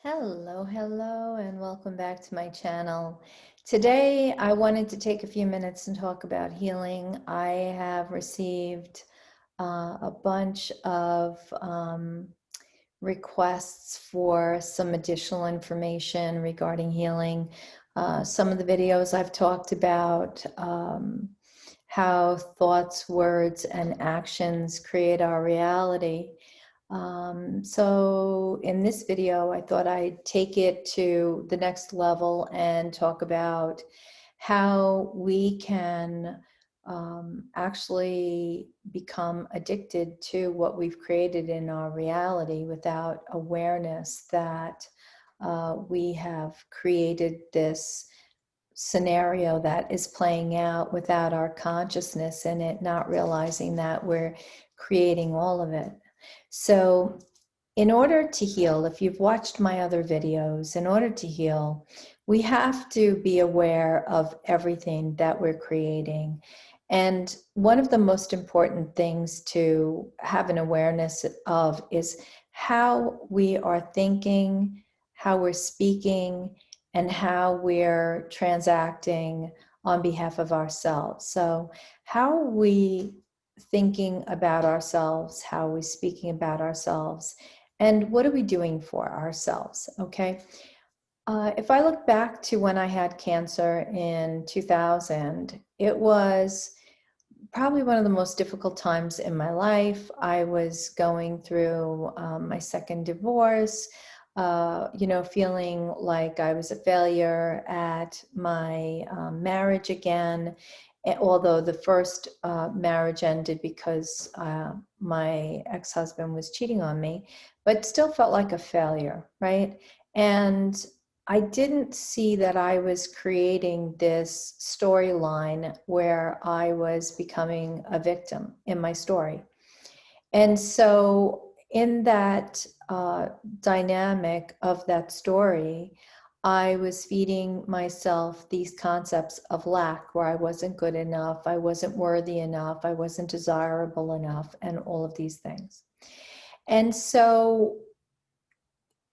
Hello, and welcome back to my channel. Today, I wanted to take a few minutes and talk about healing. I have received a bunch of requests for some additional information regarding healing. Some of the videos I've talked about how thoughts, words, and actions create our reality. So in this video, I thought I'd take it to the next level and talk about how we can actually become addicted to what we've created in our reality without awareness that we have created this scenario that is playing out without our consciousness in it, not realizing that we're creating all of it. So in order to heal, if you've watched my other videos, in order to heal, we have to be aware of everything that we're creating. And one of the most important things to have an awareness of is how we are thinking, how we're speaking, and how we're transacting on behalf of ourselves. So how are we thinking about ourselves? How are we speaking about ourselves? And what are we doing for ourselves? Okay. If I look back to when I had cancer in 2000, it was probably one of the most difficult times in my life. I was going through my second divorce, feeling like I was a failure at my marriage again. Although the first marriage ended because my ex-husband was cheating on me, but still felt like a failure, right? And I didn't see that I was creating this storyline where I was becoming a victim in my story. And so, in that dynamic of that story, I was feeding myself these concepts of lack, where I wasn't good enough, I wasn't worthy enough, I wasn't desirable enough, and all of these things. And so,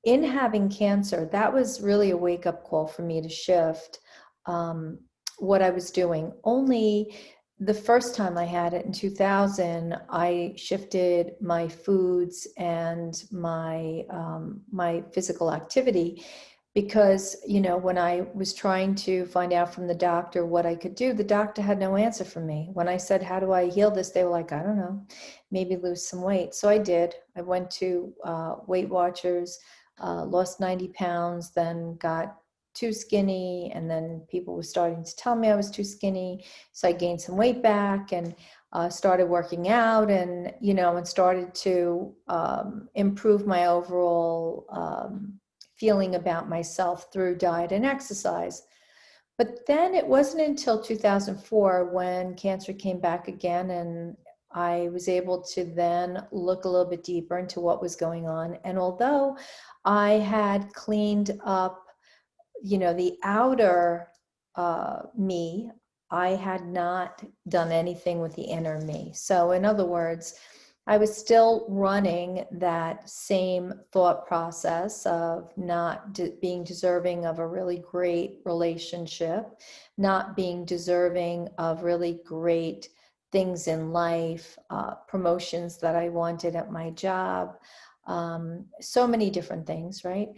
in having cancer, that was really a wake-up call for me to shift what I was doing. Only the first time I had it in 2000, I shifted my foods and my physical activity because, when I was trying to find out from the doctor what I could do, the doctor had no answer for me. When I said, how do I heal this? They were like, I don't know, maybe lose some weight. So I did. I went to Weight Watchers, lost 90 pounds, then got too skinny, and then people were starting to tell me I was too skinny. So I gained some weight back and started working out, and and started to improve my overall feeling about myself through diet and exercise. But then it wasn't until 2004 when cancer came back again, and I was able to then look a little bit deeper into what was going on. And although I had cleaned up, the outer me, I had not done anything with the inner me. So, in other words, I was still running that same thought process of not being deserving of a really great relationship, not being deserving of really great things in life, promotions that I wanted at my job, so many different things, right?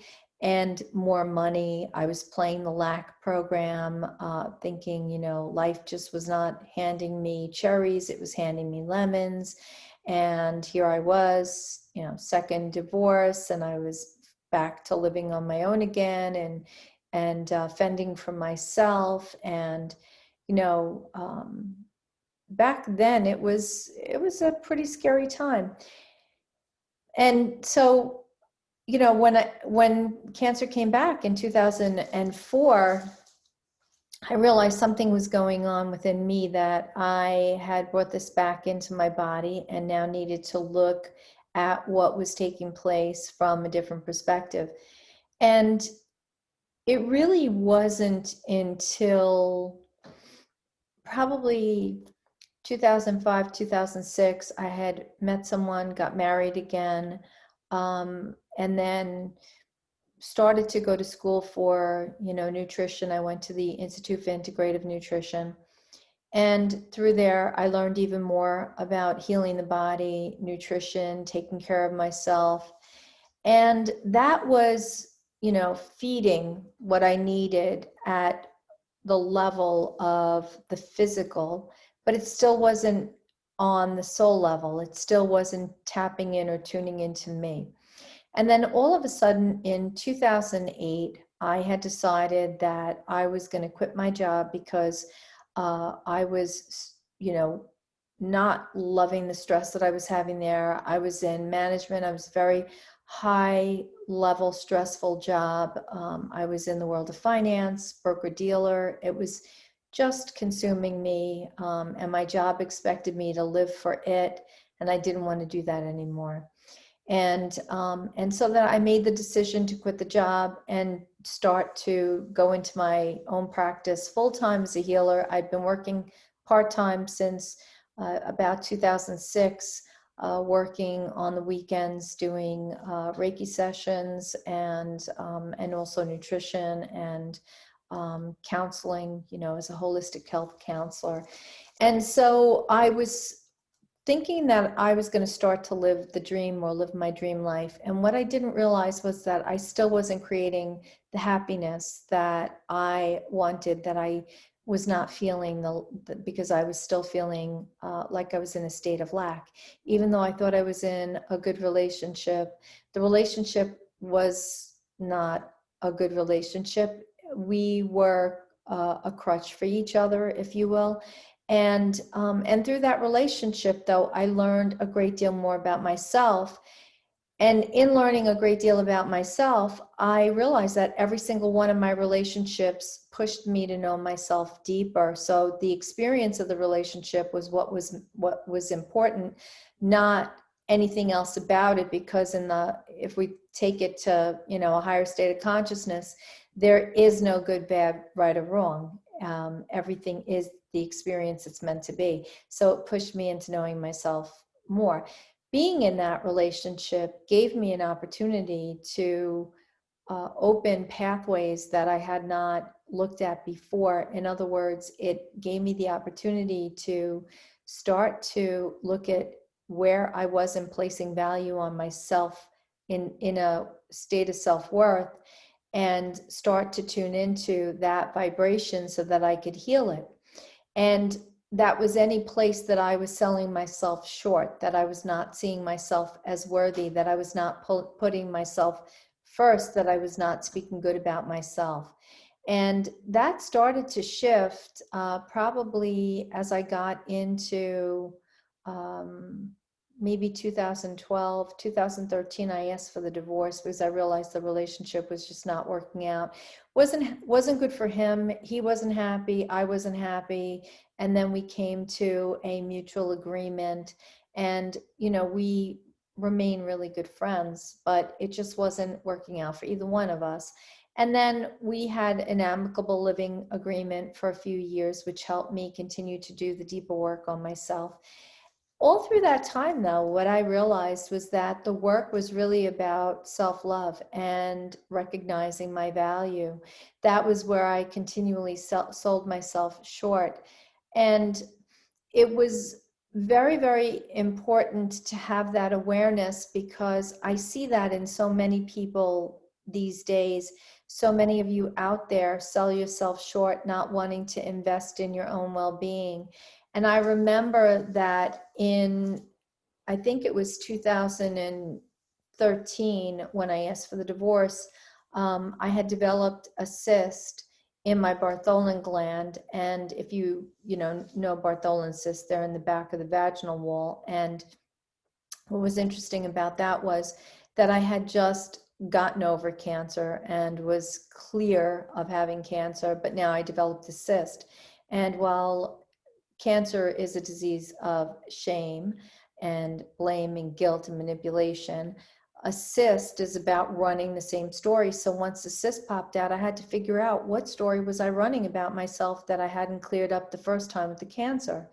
And more money. I was playing the lack program, thinking, life just was not handing me cherries, it was handing me lemons. And here I was, second divorce, and I was back to living on my own again, and fending for myself. And back then it was a pretty scary time. And so when cancer came back in 2004, I realized something was going on within me, that I had brought this back into my body and now needed to look at what was taking place from a different perspective. And it really wasn't until probably 2005, 2006, I had met someone, got married again, and then started to go to school for, nutrition. I went to the Institute for Integrative Nutrition. And through there, I learned even more about healing the body, nutrition, taking care of myself. And that was, feeding what I needed at the level of the physical, but it still wasn't on the soul level. It still wasn't tapping in or tuning into me. And then all of a sudden in 2008, I had decided that I was going to quit my job because I was, not loving the stress that I was having there. I was in management. I was very high level, stressful job. I was in the world of finance, broker dealer. It was just consuming me. And my job expected me to live for it. And I didn't want to do that anymore. And so that I made the decision to quit the job and start to go into my own practice full-time as a healer. I'd been working part-time since about 2006, working on the weekends, doing Reiki sessions and also nutrition and counseling, as a holistic health counselor. And so I was thinking that I was going to start to live the dream or live my dream life. And what I didn't realize was that I still wasn't creating the happiness that I wanted, that I was not feeling because I was still feeling like I was in a state of lack. Even though I thought I was in a good relationship, the relationship was not a good relationship. We were a crutch for each other, if you will. And through that relationship, though, I learned a great deal more about myself. And in learning a great deal about myself, I realized that every single one of my relationships pushed me to know myself deeper. So the experience of the relationship was what was important, not anything else about it. Because if we take it to a higher state of consciousness, there is no good, bad, right, or wrong. Everything is the experience it's meant to be. So it pushed me into knowing myself more. Being in that relationship gave me an opportunity to open pathways that I had not looked at before. In other words, it gave me the opportunity to start to look at where I wasn't placing value on myself in a state of self-worth, and start to tune into that vibration so that I could heal it. And that was any place that I was selling myself short, that I was not seeing myself as worthy, that I was not putting myself first, that I was not speaking good about myself. And that started to shift probably as I got into maybe 2012, 2013, I asked for the divorce because I realized the relationship was just not working out. Wasn't good for him. He wasn't happy. I wasn't happy. And then we came to a mutual agreement, and, we remain really good friends, but it just wasn't working out for either one of us. And then we had an amicable living agreement for a few years, which helped me continue to do the deeper work on myself. All through that time, though, what I realized was that the work was really about self-love and recognizing my value. That was where I continually sold myself short. And it was very, very important to have that awareness, because I see that in so many people these days. So many of you out there sell yourself short, not wanting to invest in your own well-being. And I remember that I think it was 2013, when I asked for the divorce, I had developed a cyst in my Bartholin gland. And if you know Bartholin cysts, they're in the back of the vaginal wall. And what was interesting about that was that I had just gotten over cancer and was clear of having cancer, but now I developed a cyst. And while cancer is a disease of shame and blame and guilt and manipulation, a cyst is about running the same story. So once the cyst popped out, I had to figure out what story was I running about myself that I hadn't cleared up the first time with the cancer.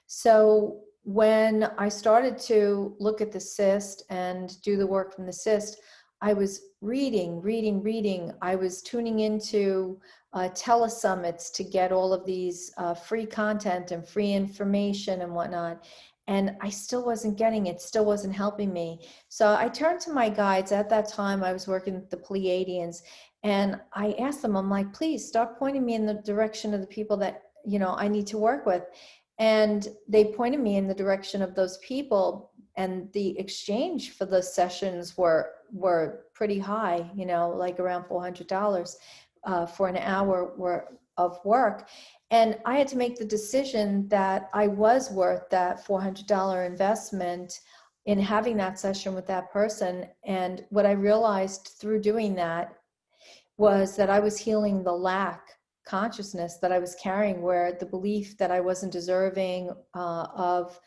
So when I started to look at the cyst and do the work from the cyst, I was reading. I was tuning into telesummits to get all of these free content and free information and whatnot. And I still wasn't getting it, still wasn't helping me. So I turned to my guides. At that time, I was working with the Pleiadians, and I asked them, I'm like, please start pointing me in the direction of the people that, you know, I need to work with. And they pointed me in the direction of those people, and the exchange for the sessions were pretty high, you know, like around $400 for an hour of work. And I had to make the decision that I was worth that $400 investment in having that session with that person. And what I realized through doing that was that I was healing the lack consciousness that I was carrying, where the belief that I wasn't deserving of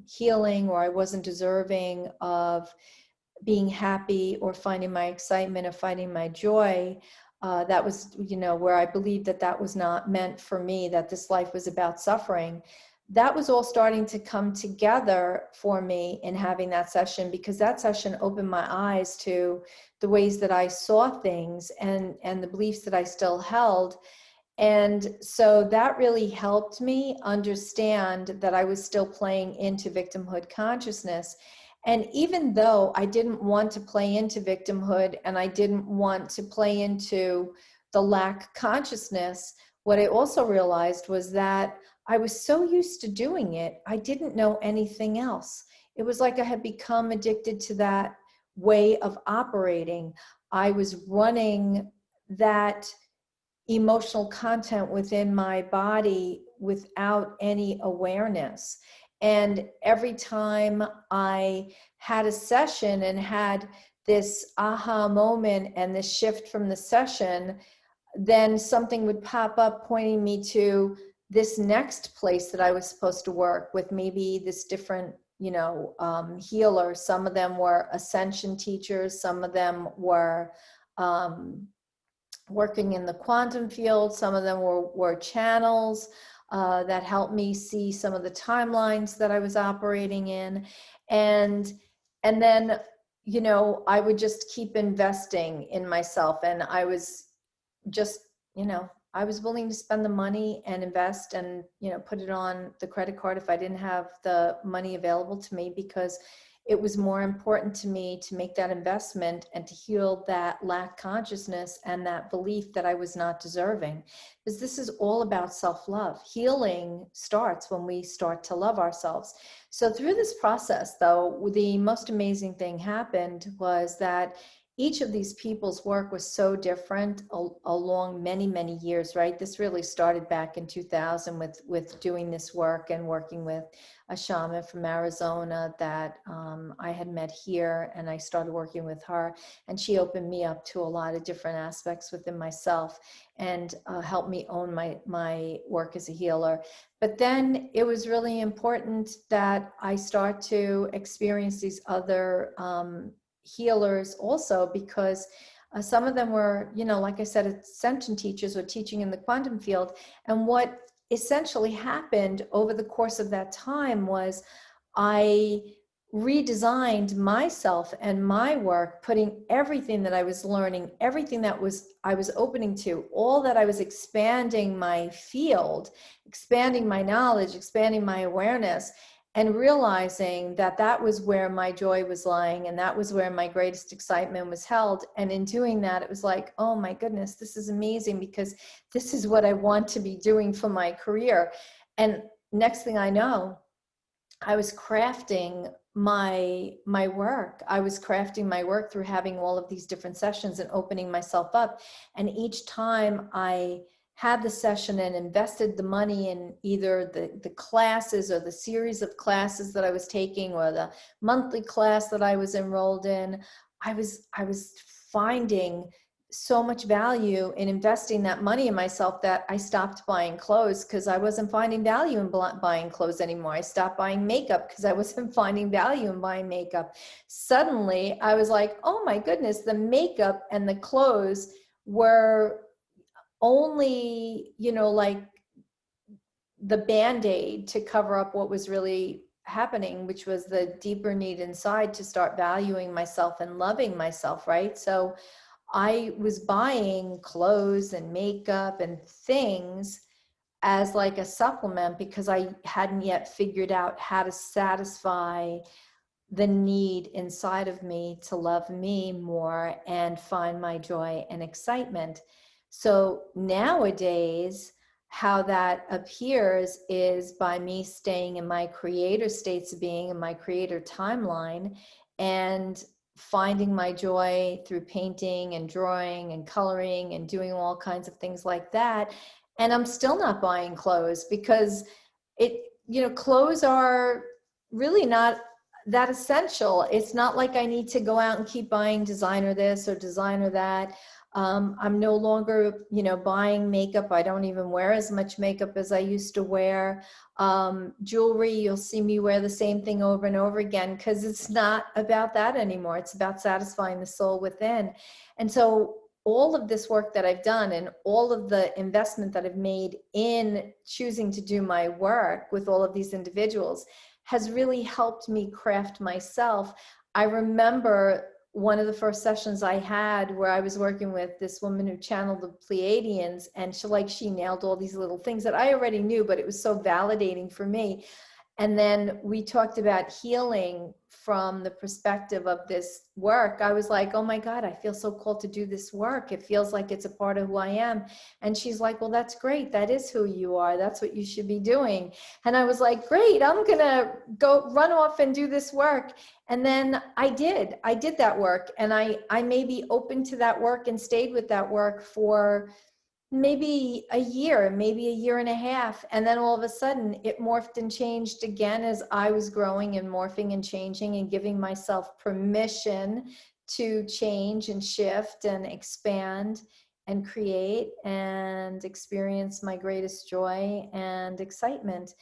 healing, or I wasn't deserving of being happy or finding my excitement or finding my joy. That was, you know, where I believed that that was not meant for me, that this life was about suffering. That was all starting to come together for me in having that session, because that session opened my eyes to the ways that I saw things and the beliefs that I still held. And so that really helped me understand that I was still playing into victimhood consciousness. And even though I didn't want to play into victimhood, and I didn't want to play into the lack consciousness, what I also realized was that I was so used to doing it, I didn't know anything else. It was like I had become addicted to that way of operating. I was running that emotional content within my body without any awareness. And every time I had a session and had this aha moment and this shift from the session, then something would pop up pointing me to this next place that I was supposed to work with, maybe this different, you know, healer. Some of them were ascension teachers. Some of them were working in the quantum field. Some of them were channels that helped me see some of the timelines that I was operating in. And then, you know, I would just keep investing in myself. And I was just, you know, I was willing to spend the money and invest and, you know, put it on the credit card if I didn't have the money available to me, because it was more important to me to make that investment and to heal that lack consciousness and that belief that I was not deserving. Because this is all about self-love. Healing starts when we start to love ourselves. So through this process, though, the most amazing thing happened was that each of these people's work was so different along many, many years, right? This really started back in 2000 with doing this work and working with a shaman from Arizona that I had met here, and I started working with her, and she opened me up to a lot of different aspects within myself and helped me own my work as a healer. But then it was really important that I start to experience these other healers also, because some of them were, you know, like I said, ascension teachers or teaching in the quantum field. And what essentially happened over the course of that time was I redesigned myself and my work, putting everything that I was learning, everything that I was opening to, all that I was expanding my field, expanding my knowledge, expanding my awareness, and realizing that that was where my joy was lying, and that was where my greatest excitement was held. And in doing that, it was like, oh my goodness, this is amazing, because this is what I want to be doing for my career. And next thing I know, I was crafting my work. I was crafting my work through having all of these different sessions and opening myself up. And each time I had the session and invested the money in either the classes or the series of classes that I was taking, or the monthly class that I was enrolled in, I was finding so much value in investing that money in myself that I stopped buying clothes because I wasn't finding value in buying clothes anymore. I stopped buying makeup because I wasn't finding value in buying makeup. Suddenly I was like, oh my goodness, the makeup and the clothes were only, you know, like the Band-Aid to cover up what was really happening, which was the deeper need inside to start valuing myself and loving myself, right? So I was buying clothes and makeup and things as like a supplement because I hadn't yet figured out how to satisfy the need inside of me to love me more and find my joy and excitement. So nowadays, how that appears is by me staying in my creator states of being, in my creator timeline, and finding my joy through painting and drawing and coloring and doing all kinds of things like that. And I'm still not buying clothes because clothes are really not that essential. It's not like I need to go out and keep buying designer this or designer that. I'm no longer, buying makeup. I don't even wear as much makeup as I used to wear. Jewelry, you'll see me wear the same thing over and over again because it's not about that anymore. It's about satisfying the soul within. And so all of this work that I've done and all of the investment that I've made in choosing to do my work with all of these individuals has really helped me craft myself. I remember one of the first sessions I had where I was working with this woman who channeled the Pleiadians, and she nailed all these little things that I already knew, but it was so validating for me. And then we talked about healing from the perspective of this work. I was like, oh my God, I feel so called to do this work. It feels like it's a part of who I am. And she's like, well, that's great. That is who you are. That's what you should be doing. And I was like, great, I'm going to go run off and do this work. And then I did that work. And I may be open to that work and stayed with that work for maybe a year, maybe a year and a half. And then all of a sudden it morphed and changed again as I was growing and morphing and changing and giving myself permission to change and shift and expand and create and experience my greatest joy and excitement.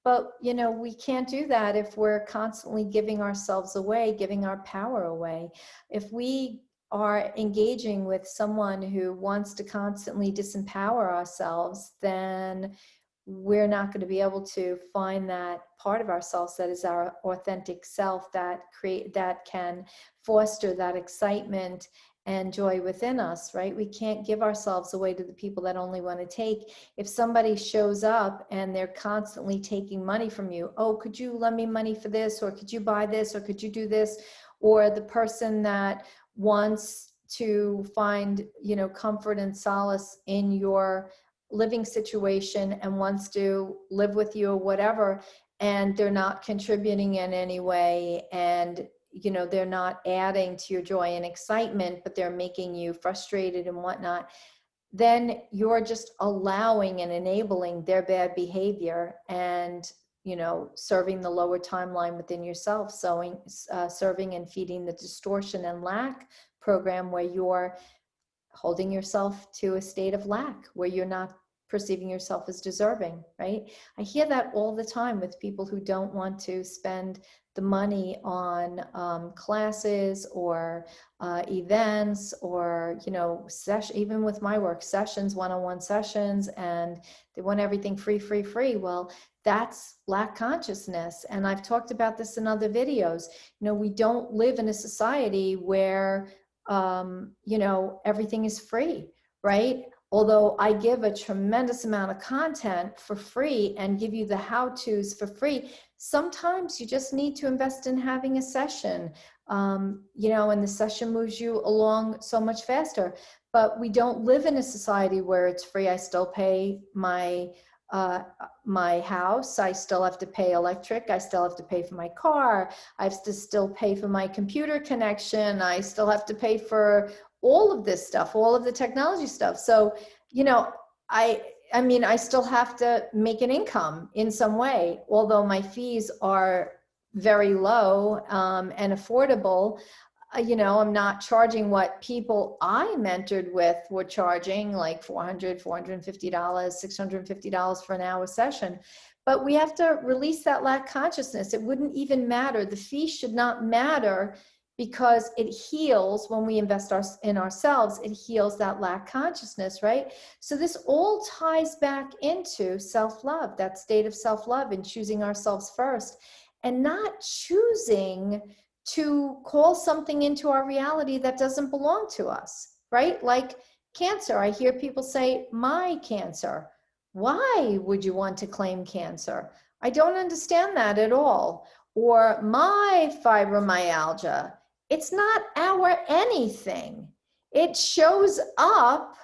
But, we can't do that if we're constantly giving ourselves away, giving our power away. If we are engaging with someone who wants to constantly disempower ourselves, then we're not going to be able to find that part of ourselves that is our authentic self, that can foster that excitement and joy within us, right? We can't give ourselves away to the people that only want to take. If somebody shows up and they're constantly taking money from you, oh, could you lend me money for this? Or could you buy this? Or could you do this? Or the person that wants to find, comfort and solace in your living situation and wants to live with you or whatever, and they're not contributing in any way, and they're not adding to your joy and excitement, but they're making you frustrated and whatnot, then you're just allowing and enabling their bad behavior and serving the lower timeline within yourself, serving and feeding the distortion and lack program where you're holding yourself to a state of lack, where you're not perceiving yourself as deserving, right? I hear that all the time with people who don't want to spend the money on classes or events or, even with my work, sessions, one-on-one sessions, and they want everything free. Well, that's lack consciousness. And I've talked about this in other videos. We don't live in a society where, everything is free, right? Although I give a tremendous amount of content for free and give you the how-tos for free, sometimes you just need to invest in having a session, and the session moves you along so much faster. But we don't live in a society where it's free. I still pay my house. I still have to pay electric. I still have to pay for my car. I have to still pay for my computer connection. I still have to pay for all of this stuff, all of the technology stuff. So, I still have to make an income in some way, although my fees are very low and affordable. I'm not charging what people I mentored with were charging, like $400, $450, $650 for an hour session. But we have to release that lack consciousness. It wouldn't even matter. The fee should not matter, because it heals when we invest in ourselves. It heals that lack consciousness, right? So this all ties back into self-love, that state of self-love and choosing ourselves first. and not choosing to call something into our reality that doesn't belong to us, right? Like cancer. I hear people say, my cancer. Why would you want to claim cancer? I don't understand that at all. Or my fibromyalgia. It's not our anything. It shows up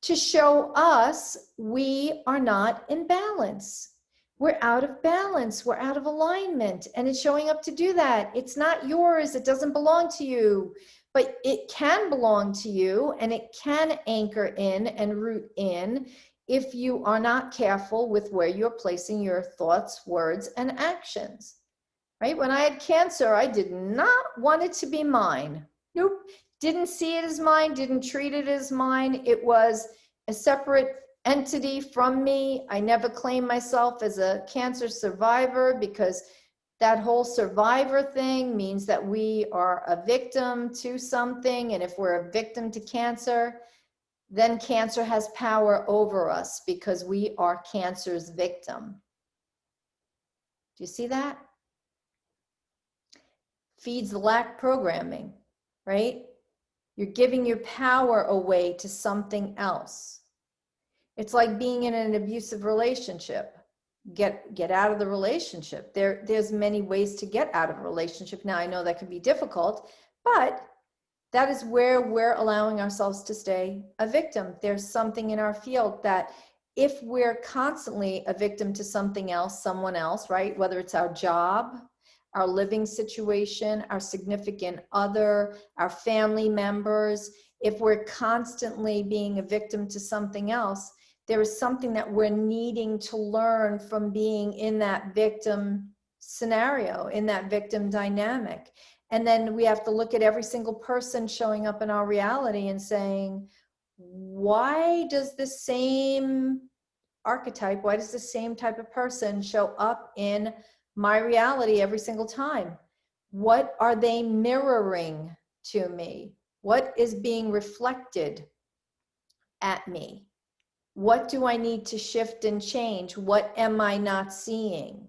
to show us we are not in balance. We're out of balance. We're out of alignment. And it's showing up to do that. It's not yours. It doesn't belong to you. But it can belong to you, and it can anchor in and root in if you are not careful with where you're placing your thoughts, words, and actions. Right? When I had cancer, I did not want it to be mine. Nope. Didn't see it as mine, didn't treat it as mine. It was a separate entity from me. I never claimed myself as a cancer survivor, because that whole survivor thing means that we are a victim to something. And if we're a victim to cancer, then cancer has power over us because we are cancer's victim. Do you see that? Feeds the lack programming, right? You're giving your power away to something else. It's like being in an abusive relationship. Get out of the relationship. There's many ways to get out of a relationship. Now, I know that can be difficult, but that is where we're allowing ourselves to stay a victim. There's something in our field that if we're constantly a victim to something else, someone else, right? Whether it's our job, our living situation, our significant other, our family members, if we're constantly being a victim to something else, there is something that we're needing to learn from being in that victim scenario, in that victim dynamic. And then we have to look at every single person showing up in our reality and saying, why does the same archetype, why does the same type of person show up in my reality every single time? What are they mirroring to me? What is being reflected at me? What do I need to shift and change? What am I not seeing?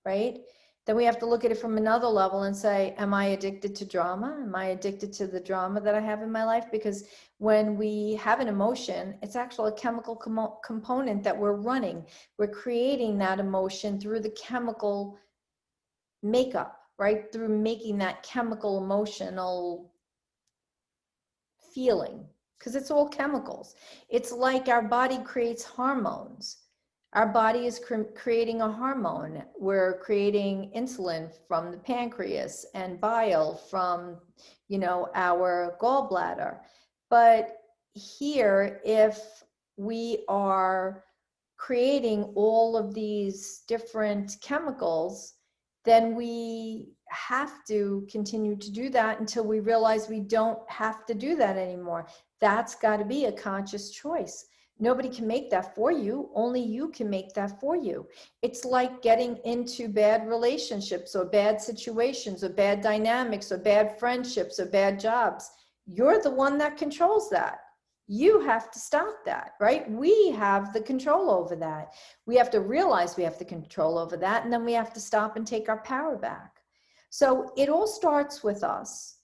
Right? Then we have to look at it from another level and say, am I addicted to drama? Am I addicted to the drama that I have in my life? Because when we have an emotion, it's actually a chemical component that we're running. We're creating that emotion through the chemical makeup, right? Through making that chemical emotional feeling, because it's all chemicals. It's like our body creates hormones. Our body is creating a hormone. We're creating insulin from the pancreas and bile from, our gallbladder. But here, if we are creating all of these different chemicals, then we have to continue to do that until we realize we don't have to do that anymore. That's got to be a conscious choice. Nobody can make that for you. Only you can make that for you. It's like getting into bad relationships or bad situations or bad dynamics or bad friendships or bad jobs. You're the one that controls that. You have to stop that, right? We have the control over that. We have to realize we have the control over that, and then we have to stop and take our power back. So it all starts with us.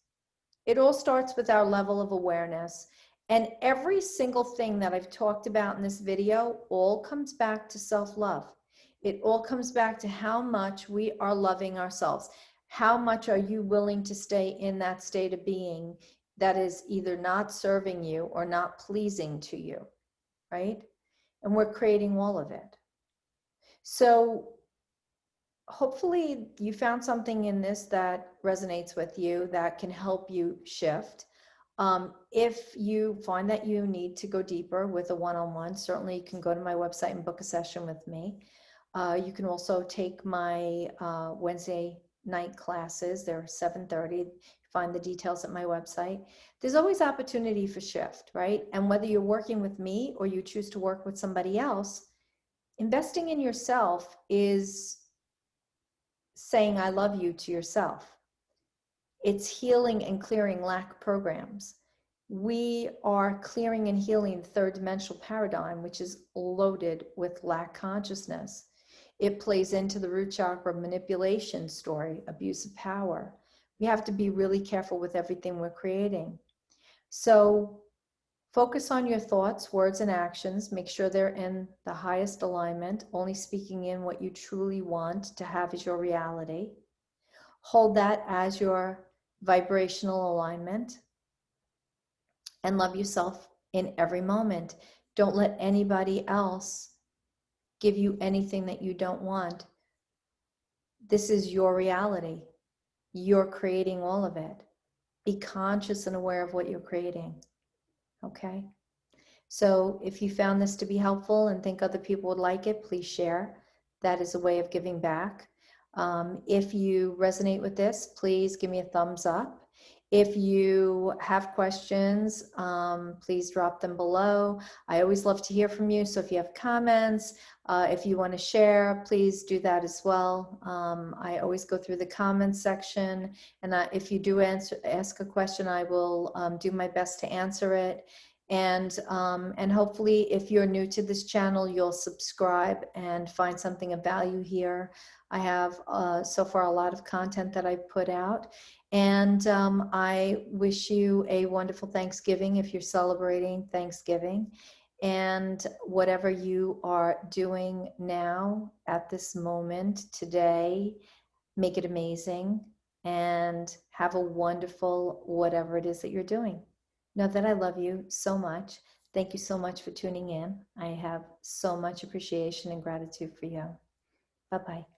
It all starts with our level of awareness. And every single thing that I've talked about in this video all comes back to self-love. It all comes back to how much we are loving ourselves. How much are you willing to stay in that state of being that is either not serving you or not pleasing to you, right? And we're creating all of it. So hopefully you found something in this that resonates with you, that can help you shift. If you find that you need to go deeper with a one-on-one, certainly you can go to my website and book a session with me. You can also take my Wednesday night classes. They're 7:30. Find the details at my website. There's always opportunity for shift, right? And whether you're working with me or you choose to work with somebody else, investing in yourself is saying I love you to yourself. It's healing and clearing lack programs. We are clearing and healing the third dimensional paradigm, which is loaded with lack consciousness. It plays into the root chakra manipulation story, abuse of power. We have to be really careful with everything we're creating. So focus on your thoughts, words, and actions. Make sure they're in the highest alignment, only speaking in what you truly want to have as your reality. Hold that as your vibrational alignment and love yourself in every moment. Don't let anybody else give you anything that you don't want. This is your reality. You're creating all of it. Be conscious and aware of what you're creating. Okay? So if you found this to be helpful and think other people would like it, please share. That is a way of giving back. If you resonate with this, please give me a thumbs up. If you have questions, please drop them below. I always love to hear from you. So if you have comments, if you want to share, please do that as well. I always go through the comments section. And if you do ask a question, I will do my best to answer it. And hopefully, if you're new to this channel, you'll subscribe and find something of value here. I have so far a lot of content that I've put out. And I wish you a wonderful Thanksgiving if you're celebrating Thanksgiving. And whatever you are doing now at this moment, today, make it amazing and have a wonderful whatever it is that you're doing. Know that I love you so much. Thank you so much for tuning in. I have so much appreciation and gratitude for you. Bye-bye.